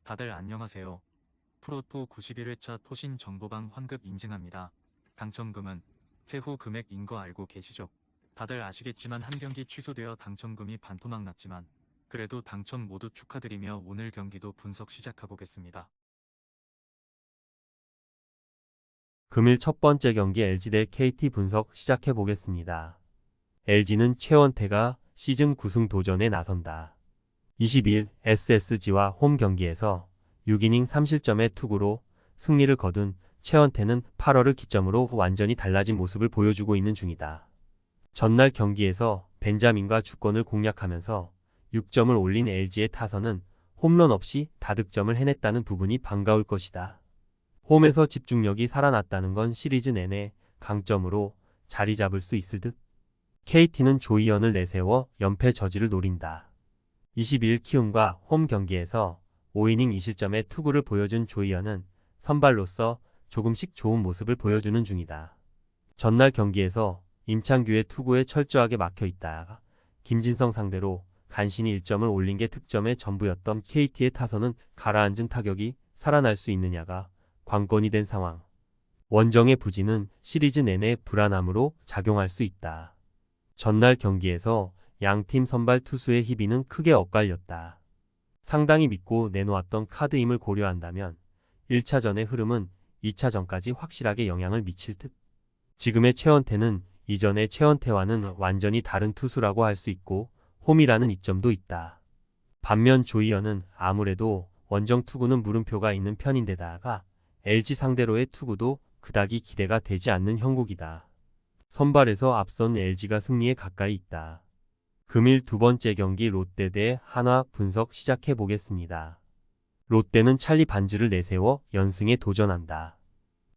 다들 안녕하세요. 프로토 91회차 토신 정보방 환급 인증합니다. 당첨금은 세후 금액인 거 알고 계시죠? 다들 아시겠지만 한 경기 취소되어 당첨금이 반토막 났지만 그래도 당첨 모두 축하드리며 오늘 경기도 분석 시작해보겠습니다. 금일 첫 번째 경기 LG 대 KT 분석 시작해 보겠습니다. LG는 최원태가 시즌 9승 도전에 나선다. 22일 SSG와 홈 경기에서 6이닝 3실점의 투구로 승리를 거둔 최원태는 8월을 기점으로 완전히 달라진 모습을 보여주고 있는 중이다. 전날 경기에서 벤자민과 주권을 공략하면서 6점을 올린 LG의 타선은 홈런 없이 다득점을 해냈다는 부분이 반가울 것이다. 홈에서 집중력이 살아났다는 건 시리즈 내내 강점으로 자리 잡을 수 있을 듯. KT는 조이언을 내세워 연패 저지를 노린다. 22일 키움과 홈 경기에서 5이닝 2실점의 투구를 보여준 조이언은 선발로서 조금씩 좋은 모습을 보여주는 중이다. 전날 경기에서 임창규의 투구에 철저하게 막혀있다가 김진성 상대로 간신히 1점을 올린 게 득점의 전부였던 KT의 타선은 가라앉은 타격이 살아날 수 있느냐가 관건이 된 상황. 원정의 부진은 시리즈 내내 불안함으로 작용할 수 있다. 전날 경기에서 양팀 선발 투수의 희비는 크게 엇갈렸다. 상당히 믿고 내놓았던 카드임을 고려한다면 1차전의 흐름은 2차전까지 확실하게 영향을 미칠 듯. 지금의 최원태는 이전의 최원태와는 완전히 다른 투수라고 할 수 있고 홈이라는 이점도 있다. 반면 조이언은 아무래도 원정 투구는 물음표가 있는 편인데다가 LG 상대로의 투구도 그닥이 기대가 되지 않는 형국이다. 선발에서 앞선 LG가 승리에 가까이 있다. 금일 두 번째 경기 롯데 대 한화 분석 시작해 보겠습니다. 롯데는 찰리 반즈를 내세워 연승에 도전한다.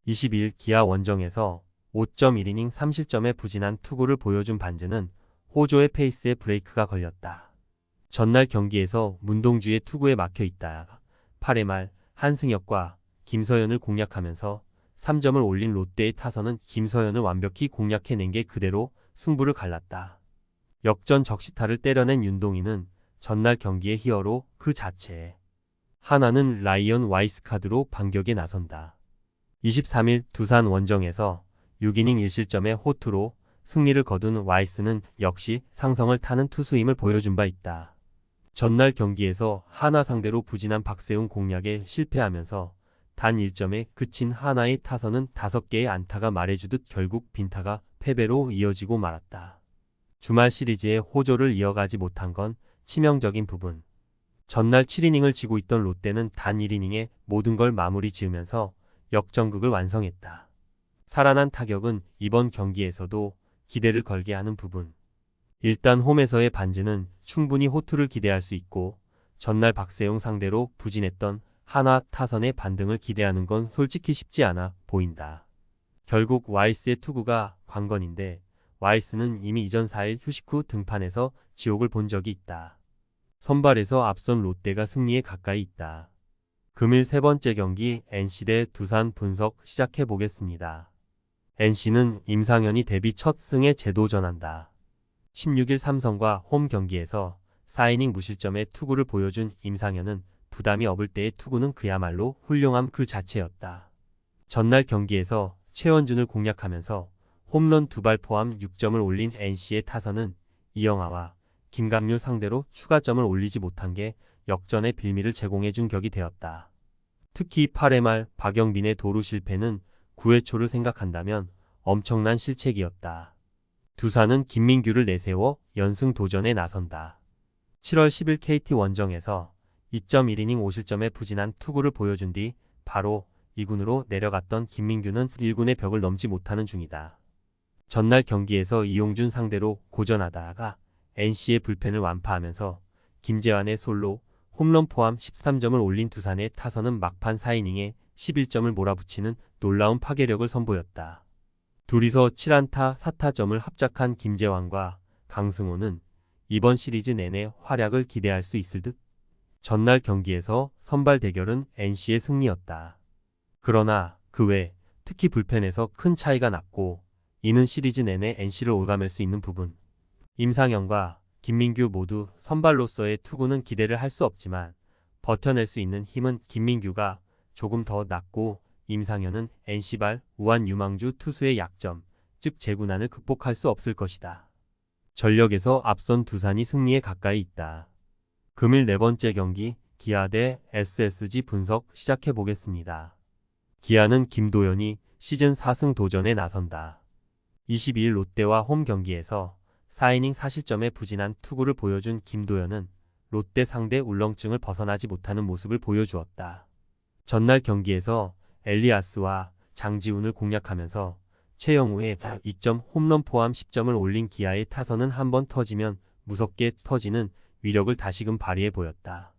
22일 기아 원정에서 5.1이닝 3실점의 부진한 투구를 보여준 반즈는 호조의 페이스에 브레이크가 걸렸다. 전날 경기에서 문동주의 투구에 막혀 있다가 8회 말 한승혁과 김서현을 공략하면서 3점을 올린 롯데의 타선은 김서현을 완벽히 공략해낸 게 그대로 승부를 갈랐다. 역전 적시타를 때려낸 윤동희는 전날 경기의 히어로 그 자체. 하나는 라이언 와이스카드로 반격에 나선다. 23일 두산 원정에서 6이닝 1실점의 호투로 승리를 거둔 와이스는 역시 상성을 타는 투수임을 보여준 바 있다. 전날 경기에서 하나 상대로 부진한 박세웅 공략에 실패하면서 단 1점에 그친 하나의 타선은 5개의 안타가 말해주듯 결국 빈타가 패배로 이어지고 말았다. 주말 시리즈에 호조를 이어가지 못한 건 치명적인 부분. 전날 7이닝을 지고 있던 롯데는 단 1이닝에 모든 걸 마무리 지으면서 역전극을 완성했다. 살아난 타격은 이번 경기에서도 기대를 걸게 하는 부분. 일단 홈에서의 반즈는 충분히 호투를 기대할 수 있고 전날 박세웅 상대로 부진했던 한화 타선의 반등을 기대하는 건 솔직히 쉽지 않아 보인다. 결국 와이스의 투구가 관건인데 와이스는 이미 이전 4일 휴식 후 등판에서 지옥을 본 적이 있다. 선발에서 앞선 롯데가 승리에 가까이 있다. 금일 세 번째 경기 NC 대 두산 분석 시작해 보겠습니다. NC는 임상현이 데뷔 첫 승에 재도전한다. 16일 삼성과 홈 경기에서 4이닝 무실점의 투구를 보여준 임상현은 부담이 없을 때의 투구는 그야말로 훌륭함 그 자체였다. 전날 경기에서 최원준을 공략하면서 홈런 2발 포함 6점을 올린 NC의 타선은 이영하와 김강률 상대로 추가점을 올리지 못한 게 역전의 빌미를 제공해준 격이 되었다. 특히 8회 말 박영빈의 도루 실패는 9회 초를 생각한다면 엄청난 실책이었다. 두산은 김민규를 내세워 연승 도전에 나선다. 7월 10일 KT 원정에서 2.1이닝 5실점의 부진한 투구를 보여준 뒤 바로 2군으로 내려갔던 김민규는 1군의 벽을 넘지 못하는 중이다. 전날 경기에서 이용준 상대로 고전하다가 NC의 불펜을 완파하면서 김재환의 솔로 홈런 포함 13점을 올린 두산의 타선은 막판 4이닝에 11점을 몰아붙이는 놀라운 파괴력을 선보였다. 둘이서 7안타 4타점을 합작한 김재환과 강승호는 이번 시리즈 내내 활약을 기대할 수 있을 듯. 전날 경기에서 선발 대결은 NC의 승리였다. 그러나 그 외 특히 불펜에서 큰 차이가 났고 이는 시리즈 내내 NC를 올가맬 수 있는 부분. 임상현과 김민규 모두 선발로서의 투구는 기대를 할 수 없지만 버텨낼 수 있는 힘은 김민규가 조금 더 낮고 임상현은 NC발 우한 유망주 투수의 약점, 즉 제구난을 극복할 수 없을 것이다. 전력에서 앞선 두산이 승리에 가까이 있다. 금일 네 번째 경기 기아 대 SSG 분석 시작해 보겠습니다. 기아는 김도현이 시즌 4승 도전에 나선다. 22일 롯데와 홈 경기에서 4이닝 4실점의 부진한 투구를 보여준 김도현은 롯데 상대 울렁증을 벗어나지 못하는 모습을 보여주었다. 전날 경기에서 엘리아스와 장지훈을 공략하면서 최영우의 2점 홈런 포함 10점을 올린 기아의 타선은 한번 터지면 무섭게 터지는 위력을 다시금 발휘해 보였다.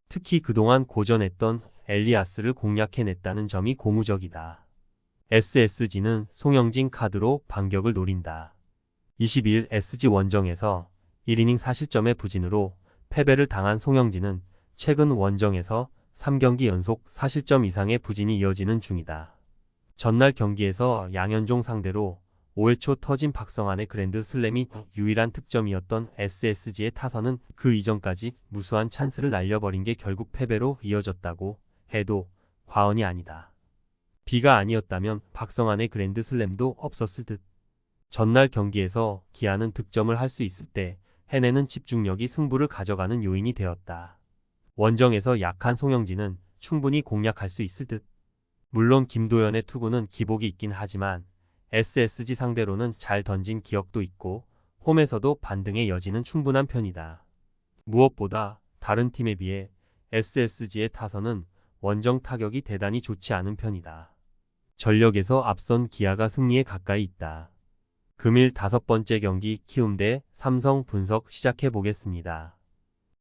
특히 그동안 고전했던 엘리아스를 공략해냈다는 점이 고무적이다. SSG는 송영진 카드로 반격을 노린다. 22일 SG 원정에서 1이닝 4실점의 부진으로 패배를 당한 송영진은 최근 원정에서 3경기 연속 4실점 이상의 부진이 이어지는 중이다. 전날 경기에서 양현종 상대로 5회 초 터진 박성환의 그랜드 슬램이 유일한 득점이었던 SSG의 타선은 그 이전까지 무수한 찬스를 날려버린 게 결국 패배로 이어졌다고 해도 과언이 아니다. 비가 아니었다면 박성환의 그랜드 슬램도 없었을 듯. 전날 경기에서 기아는 득점을 할 수 있을 때 해내는 집중력이 승부를 가져가는 요인이 되었다. 원정에서 약한 송영진은 충분히 공략할 수 있을 듯. 물론 김도현의 투구는 기복이 있긴 하지만 SSG 상대로는 잘 던진 기억도 있고 홈에서도 반등의 여지는 충분한 편이다. 무엇보다 다른 팀에 비해 SSG의 타선은 원정 타격이 대단히 좋지 않은 편이다. 전력에서 앞선 기아가 승리에 가까이 있다. 금일 5번째 경기 키움 대 삼성 분석 시작해 보겠습니다.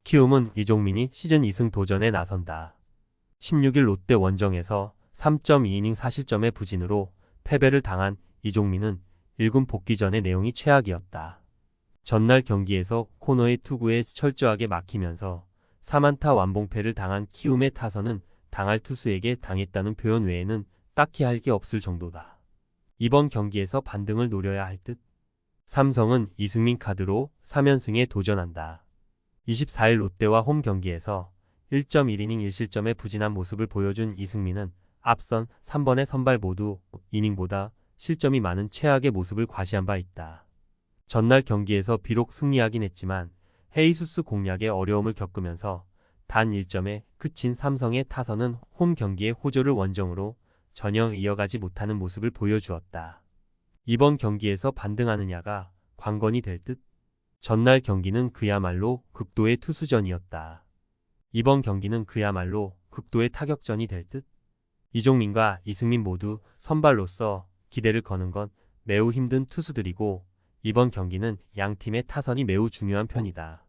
키움은 이종민이 시즌 2승 도전에 나선다. 16일 롯데 원정에서 3.2이닝 4실점의 부진으로 패배를 당한 이종민은 1군 복귀 전의 내용이 최악이었다. 전날 경기에서 코너의 투구에 철저하게 막히면서 4안타 완봉패를 당한 키움의 타선은 당할 투수에게 당했다는 표현 외에는 딱히 할 게 없을 정도다. 이번 경기에서 반등을 노려야 할 듯. 삼성은 이승민 카드로 3연승에 도전한다. 24일 롯데와 홈 경기에서 1.1이닝 1실점의 부진한 모습을 보여준 이승민은 앞선 3번의 선발 모두 이닝보다 실점이 많은 최악의 모습을 과시한 바 있다. 전날 경기에서 비록 승리하긴 했지만 헤이수스 공략에 어려움을 겪으면서 단 1점에 그친 삼성의 타선은 홈 경기의 호조를 원정으로 전혀 이어가지 못하는 모습을 보여주었다. 이번 경기에서 반등하느냐가 관건이 될 듯. 전날 경기는 그야말로 극도의 투수전이었다. 이번 경기는 그야말로 극도의 타격전이 될 듯. 이종민과 이승민 모두 선발로서 기대를 거는 건 매우 힘든 투수들이고 이번 경기는 양 팀의 타선이 매우 중요한 편이다.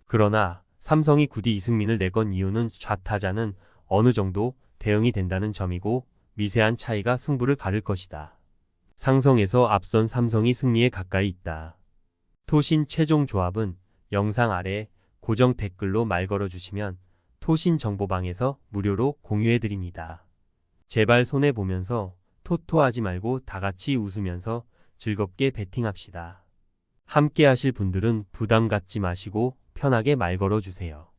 그러나 삼성이 굳이 이승민을 내건 이유는 좌타자는 어느 정도 대응이 된다는 점이고 미세한 차이가 승부를 가를 것이다. 상성에서 앞선 삼성이 승리에 가까이 있다. 토신 최종 조합은 영상 아래 고정 댓글로 말 걸어주시면 토신 정보방에서 무료로 공유해드립니다. 제발 손해보면서 토토하지 말고 다같이 웃으면서 즐겁게 베팅합시다. 함께 하실 분들은 부담 갖지 마시고 편하게 말 걸어주세요.